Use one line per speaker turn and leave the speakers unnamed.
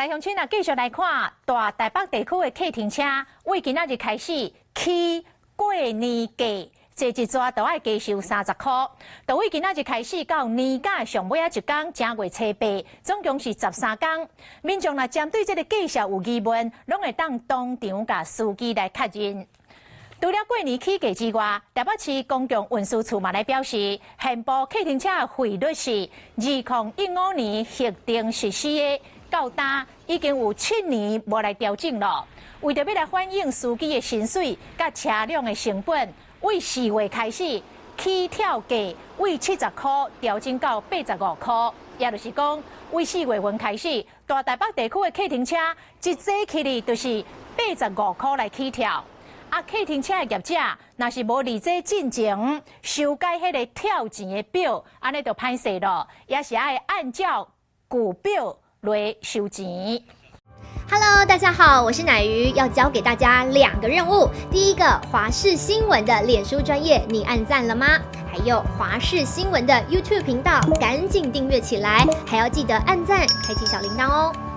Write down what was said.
乡亲啊，继续来看大台北地区的客停车，为今仔日开始起过年价。坐一逝都要加收30块，就为今仔日开始到年假上尾一天，正月初8，总共是13天。民众若针对这个计数有疑问，拢会当当场甲司机来确认。除了过年起价之外，台北市公共运输处嘛来表示，现部客停车费率是2015年核定实施的，到今已经有7年无来调整了。为着要来反映司机的薪水甲车辆的成本。为4月开始，起跳价为70块调整到85块，也就是讲，为4月份开始，大台北地区的客停车一坐起哩就是85块来起跳。啊，客停车的业者若是无理这进前修改迄个跳钱的表，安尼就歹势咯，也是爱按照旧表来收钱。
Hello， 大家好，我是乃瑜，要教给大家2个任务。第一个，华视新闻的脸书专页，你按赞了吗？还有华视新闻的 YouTube 频道，赶紧订阅起来，还要记得按赞，开启小铃铛哦。